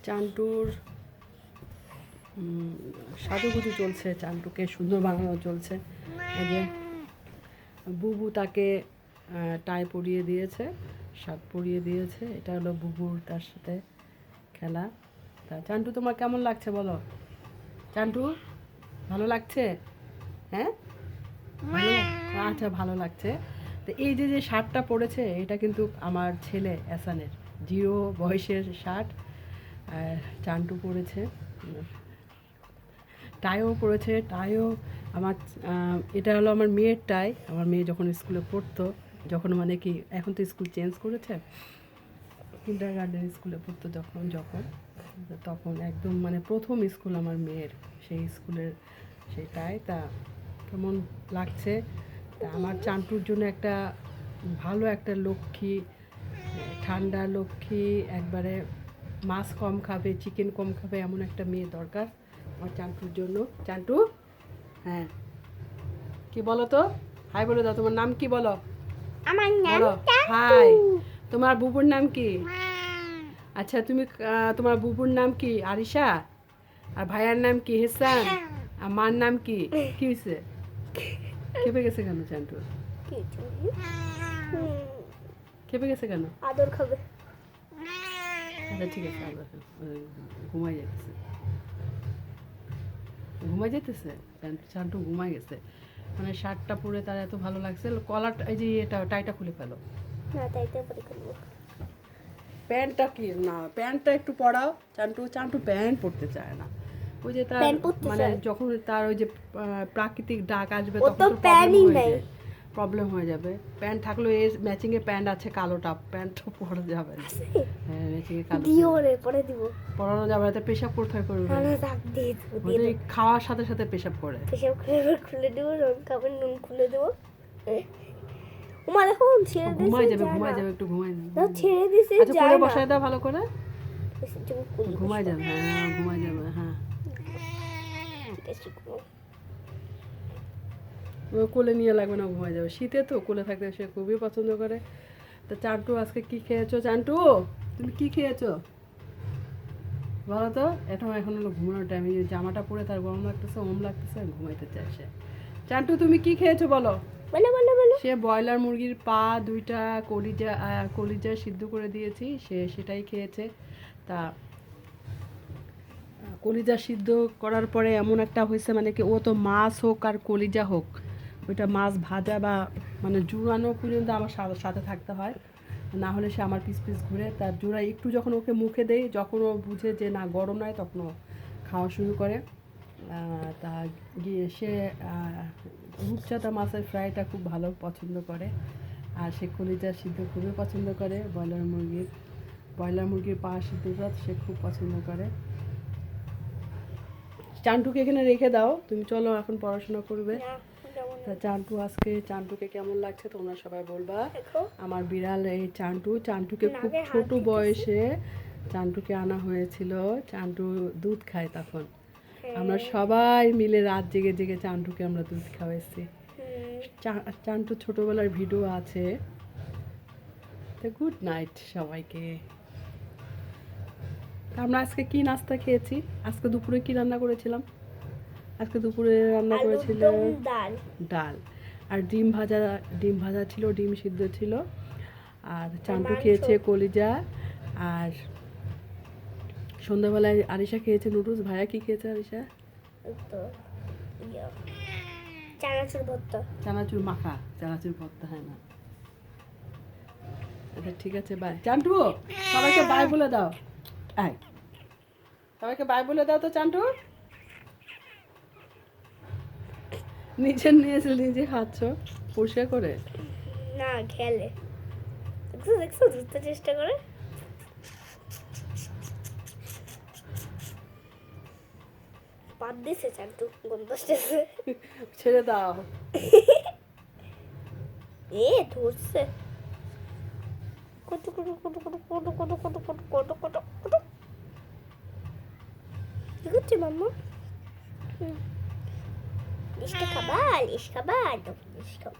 চান্টুর সাজুগুজু চলছে, চান্টুকে সুন্দর বানানো চলছে। এই যে বুবু তাকে টাই পরিয়ে দিয়েছে, শার্ট পরিয়ে দিয়েছে। এটা হলো বুবুর তার সাথে খেলা। তা চান্টু, তোমার কেমন লাগছে বলো? চান্টু, ভালো লাগছে? হ্যাঁ, ভালো আচ্ছা, ভালো লাগছে। তো এই যে যে শার্টটা পরেছে, এটা কিন্তু আমার ছেলে এসানের 0 বয়সের শার্ট। আর চান্টু পরেছে, টাইও পরেছে। টাইও আমার এটা হলো আমার মেয়ের টাই। আমার মেয়ে যখন স্কুলে পড়তো, যখন মানে কি এখন তো স্কুল চেঞ্জ করেছে, কিন্ডার গার্ডেন স্কুলে পড়তো তখন একদম মানে প্রথম স্কুল আমার মেয়ের, সেই স্কুলের সেই টাই। তা কেমন লাগছে? তা আমার চান্টুর জন্য একটা ভালো একটা লক্ষ্মী, ঠান্ডা লক্ষ্মী, একবারে মাছ কম খাবে, চিকেন কম খাবে, এমন একটা মেয়ে দরকার আমার চান্টুর জন্য। চান্টু, হ্যাঁ, কি বলো তো? হাই বলে দাও, তোমার নাম কি বলো? আমার নাম বলো হাই। তোমার বুবুর নাম কি? আচ্ছা, তুমি তোমার বুবুর নাম কি? আরিশা। আর ভাইয়ার নাম কি? হেসান। আর মার নাম কি? কি হয়েছে? খেপে গেছে কেন চান্টু? খেপে গেছে কেন? আদর খাবে। আচ্ছা ঠিক আছে, আবার ঘুমাই যেতেছে, ঘুমাই যেতেছে। চান্টু ঘুমাই গেছে। মানে শার্টটা পরে তার এত ভালো লাগছে। কলারটা, এই যে এটা টাইটা খুলে ফেলো। না, তাইতে পরে করবো। প্যান্টটা কি না, প্যান্টটা একটু পরাও। চান্টু চান্টু প্যান্ট পরতে চায় না। ওই যে তার প্যান্ট পরতে মানে চায়? যখন তার ওই যে প্রাকৃতিক ডাক আসবে, ও তখন তো তো প্যান্টই নাই। প্রবলেম হয়ে যাবে। প্যান্ট থাকলেও এর ম্যাচিং এ প্যান্ট আছে, কালোটা প্যান্টও পরা যাবে না। হ্যাঁ, ম্যাচিং এ কালো দিও রে, পরে দিব। পরানো যাবে না। তো পেশাব কোথায় করবে? না, থাক, দিয়ে দেবো, দিয়ে ওই দেবো। খাওয়ার সাথে সাথে পেশাব করে। পেশাব করে এবার খুলে দেবো, নুন খাবেন, নুন খুলে দেবো। উমা দেখো, ছেড়ে দিয়েছে, ঘুমাই যাবে, যায় ঘুমাই না। যাবে, একটু ঘুমাই না, যাবে। ছেড়ে দিয়েছে, আচ্ছা, যায় কোলে না। বসায় দাও ভালো করে। ঘুমাই ঘুমাই যাবে, হ্যাঁ ঘুমাই যাবে, হ্যাঁ। ও কোলে নিয়ে লাগবে না, ঘুমাই যাবে। শীতে তো কোলে থাকতে সে খুবই পছন্দ করে। তো চান্টু, আজকে কি খেয়েছো চান্টু? তুমি কি খেয়েছো বলো তো? এখন হলো ঘুমানোর টাইম। এই জামাটা পরে তার গরম লাগতেছে, ওম লাগতেছে, ঘুমাইতে চায় সে। চান্টু, তুমি কি খেয়েছো বলো? বলো, বলো, বলো। সে ব্রয়লার মুরগির পা দুইটা, কলিজা সিদ্ধ করে দিয়েছি, সে সেটাই খেয়েছে। তা কলিজা সিদ্ধ করার পরে এমন একটা হয়েছে, মানে কি ও তো মাছ হোক আর কলিজা হোক, ওইটা মাছ ভাজা বা মানে জুড়ানো পর্যন্ত আমার সাথে থাকতে হয়, না হলে সে আমার পিস পিস ঘুরে। তার জোড়া একটু যখন ওকে মুখে দেই, যখন ও বুঝে যে না গরম নয়, তখন ও খাওয়া শুরু করে। তা গিয়ে সে রূপচাঁদা মাছের ফ্রাইটা খুব ভালো পছন্দ করে। আর সে কলিজা সিদ্ধ খুবই পছন্দ করে। ব্রয়লার মুরগির পা সিদ্ধটা সে খুব পছন্দ করে। চান্টুকে এখানে রেখে দাও, তুমি চলো এখন পড়াশোনা করবে। তা চান্টুকে কেমন লাগছে তোমরা সবাই বলবা। আমার বিড়াল এই চান্টুকে খুব ছোট বয়সে চান্টুকে আনা হয়েছিল। চান্টু দুধ খায় তখন। আমরা সবাই মিলে রাত জেগে জেগে চান্টুকে আমরা দুধ খাওয়াইছি। চান্টু ছোটবেলার ভিডিও আছে। তো গুড নাইট সবাইকে। আমরা আজকে কি নাস্তা খেয়েছি? আজকে দুপুরে কি রান্না করেছিলাম? আজকে দুপুরে রান্না করেছিলাম ডাল আর ডিম ভাজা ছিল, ডিম সিদ্ধ ছিল। আর চান্টু খেয়েছে কলিজা। আর সন্ধ্যাবেলায় আরিশা খেয়েছে নুডলস। ভাইয়া কি খেয়েছে আরিশা? চানাচুর মাখা, চানাচুর ভর্তা। হয় না? আচ্ছা ঠিক আছে, বাই। চান্টু, সবাইকে বাই বলে দাও। সবাইকে বাই বলে দাও তো চান্টু। নিজে খাচ্ছ পরিষ্কার করে? না, খেলে। দেখছো ধরতে চেষ্টা করে। বাদ দিছে চান্টু, গন্ধ আসতেছে। ছেড়ে দাও। ধরছে। কত কত কত কত কত কত কত কত কত কত কত কি করছে মাম্মা? লিশটা খাবা, লিশ খাবা, লিশ খাবা।